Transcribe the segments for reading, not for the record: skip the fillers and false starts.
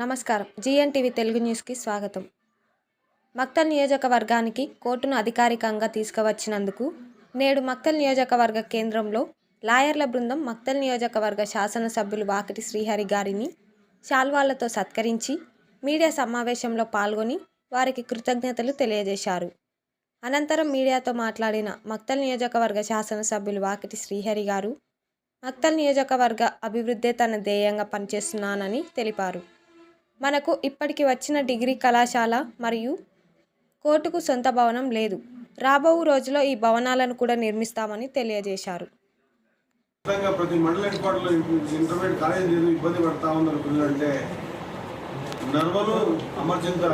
నమస్కారం. జీఎన్టీవీ తెలుగు న్యూస్కి స్వాగతం. మక్తల్ నియోజకవర్గానికి కోర్టును అధికారికంగా తీసుకువచ్చినందుకు నేడు మక్తల్ నియోజకవర్గ కేంద్రంలో లాయర్ల బృందం మక్తల్ నియోజకవర్గ శాసనసభ్యులు వాకిటి శ్రీహరి గారిని శాల్వాలతో సత్కరించి మీడియా సమావేశంలో పాల్గొని వారికి కృతజ్ఞతలు తెలియజేశారు. అనంతరం మీడియాతో మాట్లాడిన మక్తల్ నియోజకవర్గ శాసనసభ్యులు వాకిటి శ్రీహరి గారు మక్తల్ నియోజకవర్గ అభివృద్ధే తన ధ్యేయంగా పనిచేస్తున్నానని తెలిపారు. మనకు ఇప్పటికి వచ్చిన డిగ్రీ కళాశాల మరియు కోర్టుకు సొంత భవనం లేదు. రాబో రోజుల్లో ఈ భవనాలను కూడా నిర్మిస్తామని తెలియజేశారు. ప్రతి మండల హెడ్క్వార్టర్లో ఇంటర్మీడియట్ కాలేజ్ ఇబ్బంది పడతా ఉన్నారు పిల్లలంటే నర్వలు అమర్చింత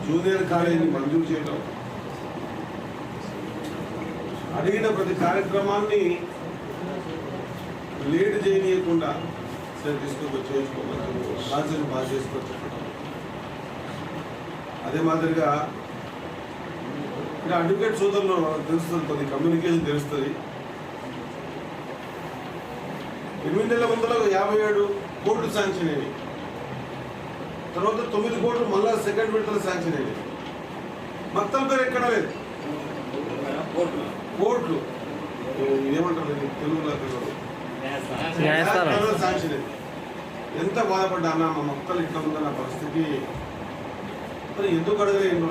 జూనియర్ కాలేజీని మంజూరు చేయడం, అడిగిన ప్రతి కార్యక్రమాన్ని లేట్ చేయనీయకుండా తీసుకొచ్చేసుకోవచ్చు, బాగా చేసుకోవచ్చు. అదే మాదిరిగా ఇంకా అడ్వకేట్ సోదరులు తెలుస్తుంది, కొద్ది కమ్యూనికేషన్ తెలుస్తుంది. 8 నెలల ముందర 57 కోట్లు శాంక్షన్ అయ్యాయి, తర్వాత 9 కోట్లు మళ్ళా సెకండ్ విడతలు శాంక్షన్ అయ్యాయి. మక్తల్ పేరు ఎక్కడ లేదు, కోర్టులు ఏమంటారు తెలుగులో శాంక్షన్ అయింది. ఎంత బాధపడ్డా అన్న, మా మొక్కలు ఇట్లా ఉందన్న పరిస్థితి. మరి ఎందుకు అడగలేదు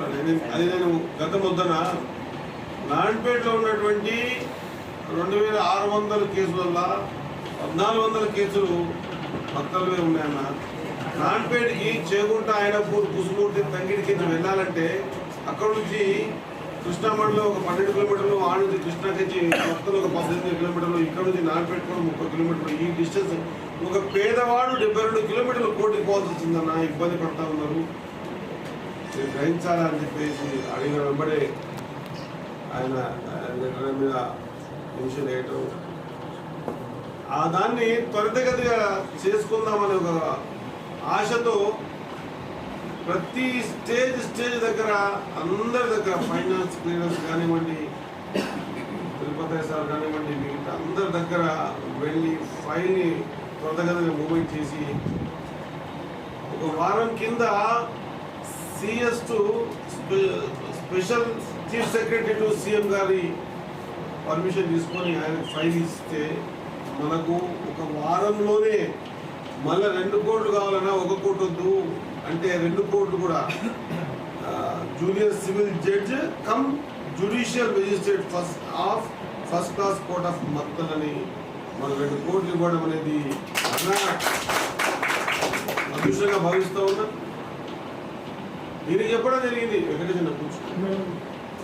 అది నేను గత ముద్దన నారాయణపేటలో ఉన్నటువంటి 2600 కేసులల్లో 1400 కేసులు మొక్కలవే ఉన్నాయన్న. నారాయణపేటకి చేగుంట ఆయనపూర్ కుసుమూర్తి తంగిడికి వెళ్ళాలంటే అక్కడ నుంచి కృష్ణా మండలం ఒక 12 కిలోమీటర్లు, ఆ నుంచి కృష్ణాకి మొత్తం ఒక 18 కిలోమీటర్లు, ఇక్కడ నుంచి నారాయణపేట కూడా 30 కిలోమీటర్లు. ఈ డిస్టెన్స్ ఒక పేదవాడు 72 కిలోమీటర్లు కోర్టుకి పోవాల్సి వచ్చిందన్న. ఇబ్బంది పడతా ఉన్నారు, గ్రహించాలని చెప్పేసి అడిగిన వెంబడే ఆయన లెటర్ మీద మెన్షన్ వేయటం, ఆ దాన్ని త్వరితగతిగా చేసుకుందామనే ఒక ఆశతో ప్రతి స్టేజ్ దగ్గర అందరి దగ్గర ఫైనాన్స్ క్లియరెన్స్ కానివ్వండి, తిరుపతి సార్ కానివ్వండి, మిగతా అందరి దగ్గర వెళ్ళి ఫైల్ని త్వరతగతిగా మూవ్మెంట్ చేసి ఒక వారం కింద CS to special chief secretary to CM గారి పర్మిషన్ తీసుకొని ఆయన ఫైల్ ఇస్తే మనకు ఒక వారంలోనే మళ్ళీ 2 కోట్లు కావాలన్నా 1 కోటి వద్దు అంటే 2 కోట్లు కూడా junior civil judge cum judicial magistrate first class court of Makthal అని మనం 2 కోట్లు ఇవ్వడం అనేది అదృష్టంగా భావిస్తూ ఉన్నా. మీరు చెప్పడం జరిగింది, వెంకటేశ్వర కూర్చో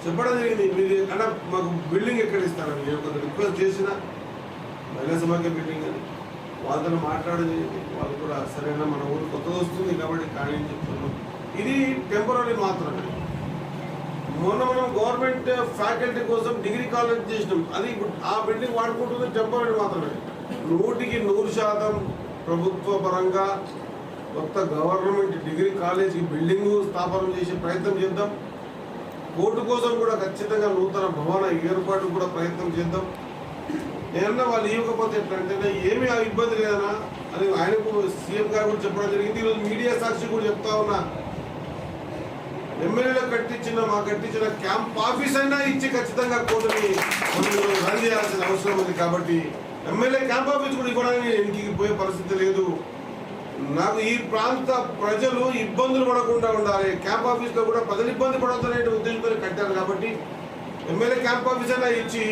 చెప్పడం జరిగింది, మీరు అంటే మాకు బిల్డింగ్ ఎక్కడ ఇస్తారని నేను కొంత రిక్వెస్ట్ చేసిన మహిళా సమాఖ్య బిల్డింగ్ అని వాళ్ళతో మాట్లాడేది. వాళ్ళు కూడా సరైన మన ఊరు కొత్తగా వస్తుంది కాబట్టి కానీ చెప్తున్నాం, ఇది టెంపరీ మాత్రమే. మొన్న మనం గవర్నమెంట్ ఫ్యాకల్టీ కోసం డిగ్రీ కాలేజ్ చేసినాం, అది ఆ బిల్డింగ్ వాడుకుంటుంది టెంపరీ మాత్రమే. 100% ప్రభుత్వ పరంగా కొత్త గవర్నమెంట్ డిగ్రీ కాలేజీకి బిల్డింగు స్థాపన చేసే ప్రయత్నం చేద్దాం. కోర్టు కోసం కూడా ఖచ్చితంగా నూతన భవన ఏర్పాటు కూడా ప్రయత్నం చేద్దాం. ఏమన్నా వాళ్ళు ఇవ్వకపోతే ఎట్లంటే ఏమీ ఇబ్బంది లేదన్నా అని ఆయనకు సీఎం గారు కూడా చెప్పడం జరిగింది. ఈరోజు మీడియా సాక్షి కూడా చెప్తా ఉన్నా, ఎమ్మెల్యేలకు కట్టించిన క్యాంప్ ఆఫీస్ అయినా ఇచ్చి ఖచ్చితంగా కోర్టుని రన్ చేయాల్సిన అవసరం ఉంది. కాబట్టి ఎమ్మెల్యే క్యాంప్ ఆఫీస్ కూడా ఇవ్వడానికి ఇంటికి పోయే పరిస్థితి లేదు. నాకు ఈ ప్రాంత ప్రజలు ఇబ్బందులు పడకుండా ఉండాలి, క్యాంప్ ఆఫీస్లో కూడా ప్రజలు ఇబ్బంది పడవద్దనే ఉద్దేశంతో కట్టారు. కాబట్టి ఎమ్మెల్యే క్యాంప్ ఆఫీస్ అయినా ఇచ్చి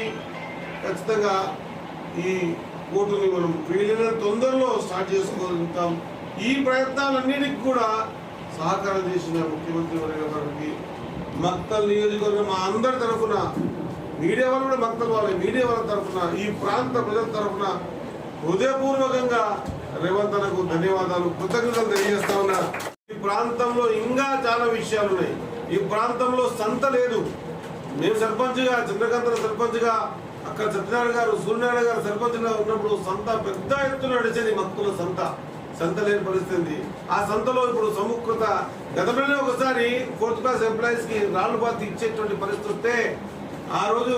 ఖచ్చితంగా ఈ కోర్టుని మనం వీలైన తొందరలో స్టార్ట్ చేసుకోగలుగుతాం. ఈ ప్రయత్నాలన్నిటికీ కూడా సహకారం చేసిన ముఖ్యమంత్రి వర్గ గారికి మక్తల్ నియోజకవర్గం మా అందరి తరఫున, మీడియా వాళ్ళు కూడా మక్తల్ వాళ్ళ మీడియా వాళ్ళ తరఫున, ఈ ప్రాంత ప్రజల తరఫున హృదయపూర్వకంగా రేవంత్ అన్నకు ధన్యవాదాలు, కృతజ్ఞతలు తెలియజేస్తా ఉన్నా. ఈ ప్రాంతంలో ఇంకా చాలా విషయాలు ఉన్నాయి. ఈ ప్రాంతంలో సంత లేదు. మేము సర్పంచ్గా, చంద్రకాంత్ సర్పంచ్గా, అక్కడ సత్యనారాయణ గారు, సూర్యనారాయణ గారు సర్పంచ్గా ఉన్నప్పుడు సంత పెద్ద ఎత్తున నడిచేది. మక్కుల సంత లేని పరిస్థితి. ఆ సంతలో ఇప్పుడు సముఖత గతంలోనే ఒకసారి 4th క్లాస్ ఎంప్లాయీస్కి రాళ్ళు బాతి ఇచ్చేటువంటి పరిస్థితి వస్తే ఆ రోజు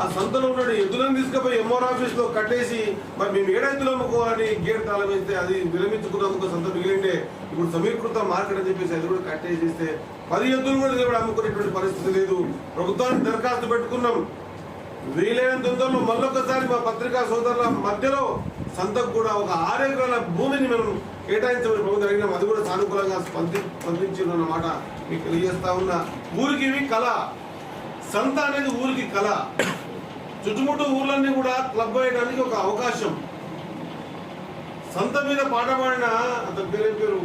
ఆ సంతలో ఉన్నాడు ఎద్దులను తీసుకుపోయి ఎంఆర్ ఆఫీస్లో కట్టేసి మరి మేము ఏడెద్దులు అమ్ముకోవాలని గేట్ తాళం వేస్తే అది విరమించుకున్నందుకు సంత మిగిలిండే ఇప్పుడు సమీకృత మార్కెట్ అని చెప్పేసి అది కూడా కట్టేసిస్తే 10 ఎద్దులు కూడా అమ్ముకునేటువంటి పరిస్థితి లేదు. ప్రభుత్వానికి దరఖాస్తు పెట్టుకున్నాం. వీలైనంత తొందరలో మళ్ళొకసారి మా పత్రికా సోదరుల మధ్యలో సంతకు కూడా ఒక 6 ఎకరాల భూమిని మనం కేటాయించమని ప్రభుత్వం అడిగినాం. అది కూడా సానుకూలంగా స్పందించిందన్నమాట మీకు తెలియజేస్తా ఉన్నా. ఊరికి ఇవి కళ, సంత అనేది ఊరికి కళ. చుట్టుముట్టు ఊర్లన్నీ కూడా క్లబ్ అయ్యడానికి ఒక అవకాశం. సంత మీద పాట పాడిన అతని పేరు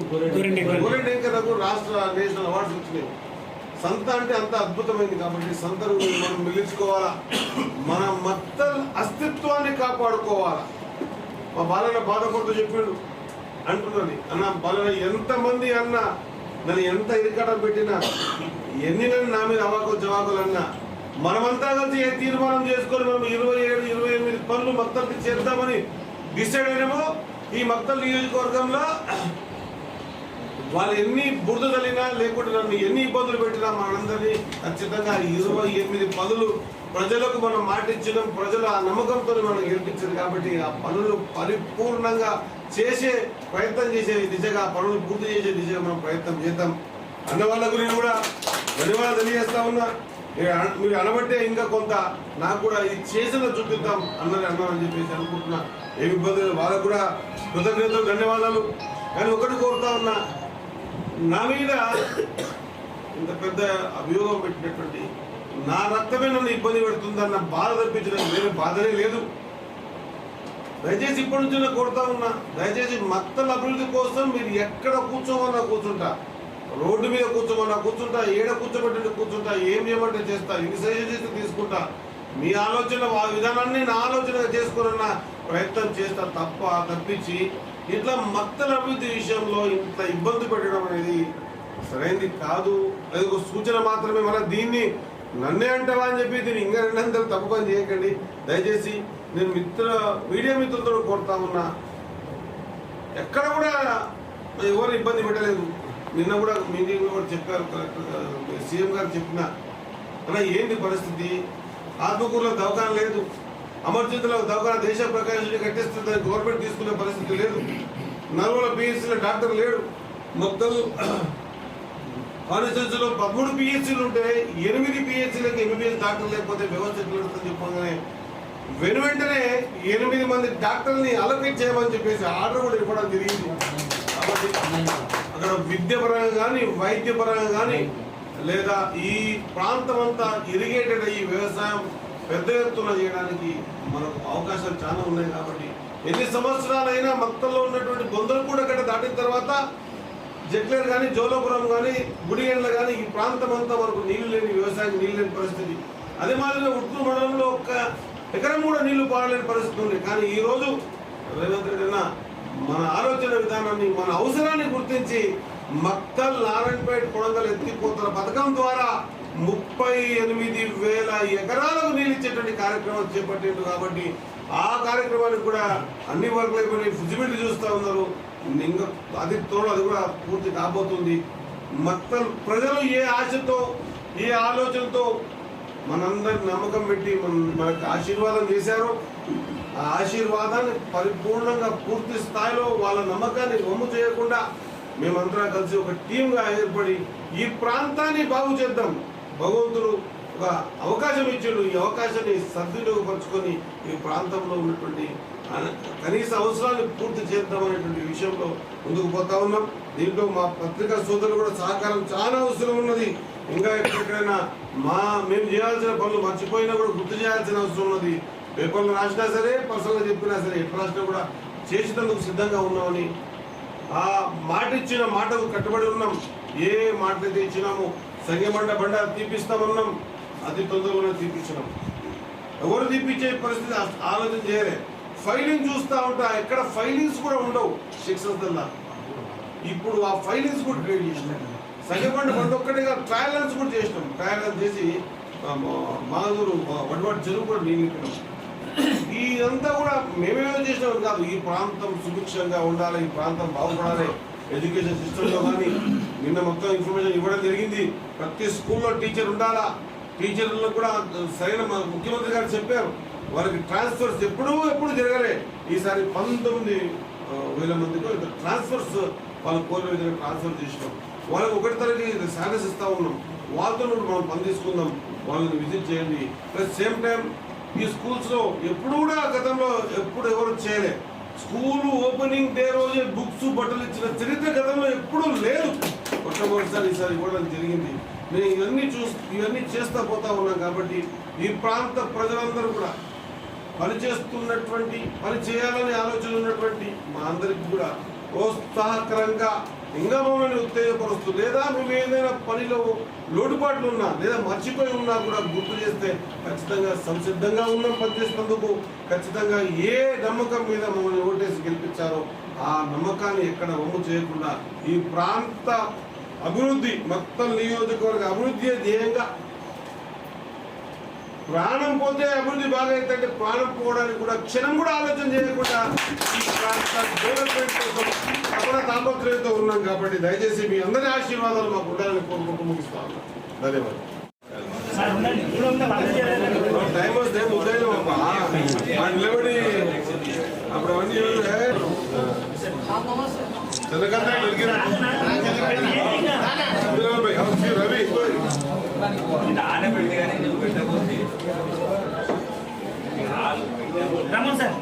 గోరెంటెంకర్కు రాష్ట్ర నేషనల్ అవార్డ్స్ వచ్చినాయి. సంత అంటే అంత అద్భుతమైంది కాబట్టి సంతను మనం మిగిల్చుకోవాలా, మన మత్తల్ అస్తిత్వాన్ని కాపాడుకోవాలా. మా బాలన బాధపడుతూ చెప్పాడు అంటున్నది అన్న బాలన ఎంతమంది అన్న నన్ను ఎంత ఇరికటం పెట్టినా ఎన్ని నా మీద అవాకు జవాకులు అన్నా మనమంతా కలిసి ఏ తీర్మానం చేసుకొని మనం 27-28 పనులు మత్తల్కి చేద్దామని డిసైడ్ అయినామో ఈ మత్తల్ నియోజకవర్గంలో వాళ్ళు ఎన్ని బురద తల్లినా లేకుంటే నన్ను ఎన్ని ఇబ్బందులు పెట్టినా మనందరినీ ఖచ్చితంగా 28 పనులు ప్రజలకు మనం మాటిచ్చినాం. ప్రజలు ఆ నమ్మకంతో మనం గెలిపించారు కాబట్టి ఆ పనులు పరిపూర్ణంగా చేసే ప్రయత్నం చేసే దిశగా, పనులు పూర్తి చేసే దిశగా మనం ప్రయత్నం చేద్దాం. అన్న వాళ్ళ గురించి కూడా ధన్యవాదాలు తెలియజేస్తా ఉన్నా. మీరు అనబట్టే ఇంకా కొంత నాకు కూడా ఇది చేసిన చూపిద్దాం అన్నారని చెప్పేసి అనుకుంటున్నా. ఏమి ఇబ్బంది వాళ్ళకు కూడా కృతజ్ఞతలు, ధన్యవాదాలు. కానీ ఒకటి కోరుతా ఉన్నా, నా మీద ఇంత పెద్ద అభియోగం పెట్టినటువంటి నా రక్తమే నన్ను ఇబ్బంది పెడుతుందన్న బాధ తప్పించడం వేరే బాధనే లేదు. దయచేసి ఇప్పటి నుంచి నేను కోరుతా ఉన్నా, దయచేసి మత్తల అభివృద్ధి కోసం మీరు ఎక్కడ కూర్చోమన్నా కూర్చుంటా, రోడ్డు మీద కూర్చోమన్నా కూర్చుంటా, ఏడ కూర్చోబెట్టి కూర్చుంటా, ఏం చేయమంటే చేస్తా, ఎన్ని సజెషన్స్ తీసుకుంటా. మీ ఆలోచన ఆ విధానాన్ని నా ఆలోచనగా చేసుకున్న ప్రయత్నం చేస్తా తప్పించి ఇట్లా మత్తల అభివృద్ధి విషయంలో ఇంత ఇబ్బంది పెట్టడం అనేది సరైనది కాదు. అది ఒక సూచన మాత్రమే. మన దీన్ని నన్నే అంటావా అని చెప్పి దీన్ని ఇంకా రెండంతలు తప్పు పని చేయకండి దయచేసి. నేను మీడియా మిత్రులతో కోరుతా ఉన్నా, ఎక్కడ కూడా ఎవరు ఇబ్బంది పెట్టలేదు. నిన్న కూడా మీటింగ్ కూడా చెప్పారు, కలెక్టర్ సీఎం గారు చెప్పిన అలా ఏంటి పరిస్థితి, ఆత్మకూరులో దవాఖాన లేదు, అమర్జితుల దవాఖాన దేశ ప్రకాశం కట్టిస్తుంది, గవర్నమెంట్ తీసుకునే పరిస్థితి లేదు, నల్గొండ పిహెచ్సిలో డాక్టర్ లేడు, మొత్తం కాన్స్టిట్యూన్సీలో 13 పిహెచ్సీలు ఉంటే 8 పిహెచ్సీలకు ఎంబీబీఎస్ డాక్టర్ లేకపోతే వ్యవస్థ ఎట్లా చెప్పగానే వెంటనే 8 మంది డాక్టర్ని అలొకేట్ చేయమని చెప్పేసి ఆర్డర్ కూడా ఇవ్వడం జరిగింది. కాబట్టి అక్కడ విద్య పరంగా కానీ వైద్య పరంగా కానీ లేదా ఈ ప్రాంతం అంతా ఇరిగేటెడ్ అయ్యి వ్యవసాయం పెద్ద ఎత్తున చేయడానికి మనకు అవకాశాలు చాలా ఉన్నాయి. కాబట్టి ఎన్ని సంవత్సరాలైనా మత్తల్లో ఉన్నటువంటి బొందలు కూడా గట్ట దాటిన తర్వాత జగ్లేర్ కానీ జోలాపురం కానీ గుడిగండ్ల కానీ ఈ ప్రాంతం అంతా మనకు నీళ్లు లేని, వ్యవసాయం నీళ్ళు లేని పరిస్థితి. అదే మాదిరిగా ఉట్నూరు మండలంలో 1 ఎకరం కూడా నీళ్లు పాడలేని పరిస్థితి ఉంది. కానీ ఈరోజు రేవంత్ రెడ్డి అన్న మన ఆలోచన విధానాన్ని, మన అవసరాన్ని గుర్తించి మక్తల్, నారాయణపేట, కొడంగల్ ఎత్తిపోతల పథకం ద్వారా 38,000 ఎకరాలకు నీళ్ళు ఇచ్చేటువంటి కార్యక్రమం చేపట్టిండు. కాబట్టి ఆ కార్యక్రమానికి కూడా అన్ని వర్కులు అయిపోయి ఫిజిబిలిటీ చూస్తూ ఉన్నారు. ఇంకా అది కూడా పూర్తి కాబోతుంది. మక్తల్ ప్రజలు ఏ ఆశతో, ఏ ఆలోచనతో మనందరి నమ్మకం పెట్టి మనకు ఆశీర్వాదం చేశారో ఆ ఆశీర్వాదాన్ని పరిపూర్ణంగా పూర్తి స్థాయిలో వాళ్ళ నమ్మకాన్ని వమ్ము చేయకుండా మేమంతా కలిసి ఒక టీంగా ఏర్పడి ఈ ప్రాంతాన్ని బాగు చేద్దాం. భగవంతుడు ఒక అవకాశం ఇచ్చాడు. ఈ అవకాశాన్ని సద్వినియోగపరుచుకొని ఈ ప్రాంతంలో ఉన్నటువంటి కనీస అవసరాన్ని పూర్తి చేద్దామనేటువంటి విషయంలో ముందుకు పోతా ఉన్నాం. దీంట్లో మా పత్రికా సోదరులు కూడా సహకారం చాలా అవసరం ఉన్నది. ఇంకా ఎక్కడెక్కడైనా మేము చేయాల్సిన పనులు మర్చిపోయినా కూడా గుర్తు చేయాల్సిన అవసరం ఉన్నది. పేపర్లు రాసినా సరే, పర్సనల్గా చెప్పినా సరే, ఎట్లా రాసినా కూడా చేసేందుకు సిద్ధంగా ఉన్నామని, ఆ మాట ఇచ్చిన మాటకు కట్టుబడి ఉన్నాం. ఏ మాటలు ఇచ్చినామో సంగమండ బండ తీపిస్తామన్నాం, అది తొందరగానే తీపించినాం. ఎవరు తీపించే పరిస్థితి ఆలోచన చేయలే. ఫైలింగ్ చూస్తూ ఉంటా, ఎక్కడ ఫైలింగ్స్ కూడా ఉండవు శిక్షణ. ఇప్పుడు ఆ ఫైలింగ్స్ కూడా క్రియేట్ చేసినాం. సంగమండ బండ ఒక్కటిగా ట్రయల్ రన్స్ కూడా చేసినాం. ట్రయల్ రన్స్ చేసి మాధూరు వడ్వాడి చెరువు కూడా నిలిపినాం. ఇదంతా కూడా మేమేమో చేసినాం కాదు, ఈ ప్రాంతం సుభిక్షంగా ఉండాలి, ఈ ప్రాంతం బాగుపడాలి. ఎడ్యుకేషన్ సిస్టంలో కానీ నిన్న మొత్తం ఇన్ఫర్మేషన్ ఇవ్వడం జరిగింది. ప్రతి స్కూల్లో టీచర్ ఉండాలా, టీచర్లకు కూడా సరైన ముఖ్యమంత్రి గారు చెప్పారు, వారికి ట్రాన్స్ఫర్స్ ఎప్పుడు జరగలే. ఈసారి 19,000 మందికి ట్రాన్స్ఫర్స్ వాళ్ళ కోరిన విధంగా ట్రాన్స్ఫర్ చేసినాం. వాళ్ళకి ఒకటి తరగతి శాలరీస్ ఇస్తా ఉన్నాం. వాళ్ళతో మనం పని తీసుకుందాం, వాళ్ళని విజిట్ చేయండి. ప్లస్ సేమ్ టైం ఈ స్కూల్స్లో ఎప్పుడు కూడా గతంలో ఎవరు చేయలే. స్కూల్ ఓపెనింగ్ డే రోజే బుక్స్ బట్టలు ఇచ్చిన చరిత్ర గతంలో ఎప్పుడూ లేదు. మొట్టమొదటిసారి ఈసారి ఇవ్వడం జరిగింది. నేను ఇవన్నీ చేస్తా పోతా ఉన్నాం. కాబట్టి ఈ ప్రాంత ప్రజలందరూ కూడా పని చేయాలనే ఆలోచన ఉన్నటువంటి మా అందరికి కూడా ప్రోత్సాహకరంగా ఇంకా మమ్మల్ని ఉత్తేజపరుస్తూ, లేదా మేము ఏదైనా పనిలో లోటుపాట్లు ఉన్నా లేదా మర్చిపోయి ఉన్నా కూడా గుర్తు చేస్తే ఖచ్చితంగా సంసిద్ధంగా ఉన్నాం పనిచేసేందుకు. ఖచ్చితంగా ఏ నమ్మకం మీద మమ్మల్ని ఓటేసి గెలిపించారో ఆ నమ్మకాన్ని ఎక్కడ వమ్ము చేయకుండా ఈ ప్రాంత అభివృద్ధి, మక్తల్ నియోజకవర్గ అభివృద్ధి ధ్యేయంగా, ప్రాణం పోతే అభివృద్ధి బాగా అవుతుంటే ప్రాణం పోవడానికి కూడా క్షణం కూడా ఆలోచన చేయకుండా ఈ ప్రాంత డెవలప్మెంట్ కోసం తప్పన తాపత్రయంతో ఉన్నాం. కాబట్టి దయచేసి మీ అందరి ఆశీర్వాదాలు మాకు ఉండాలని కోరుకుంటూ ముగిస్తా ఉన్నాం. ధన్యవాదాలు. టైం వస్తే ఉదయం నిలబడి అప్పుడు అవన్నీ రవి రమణ సార్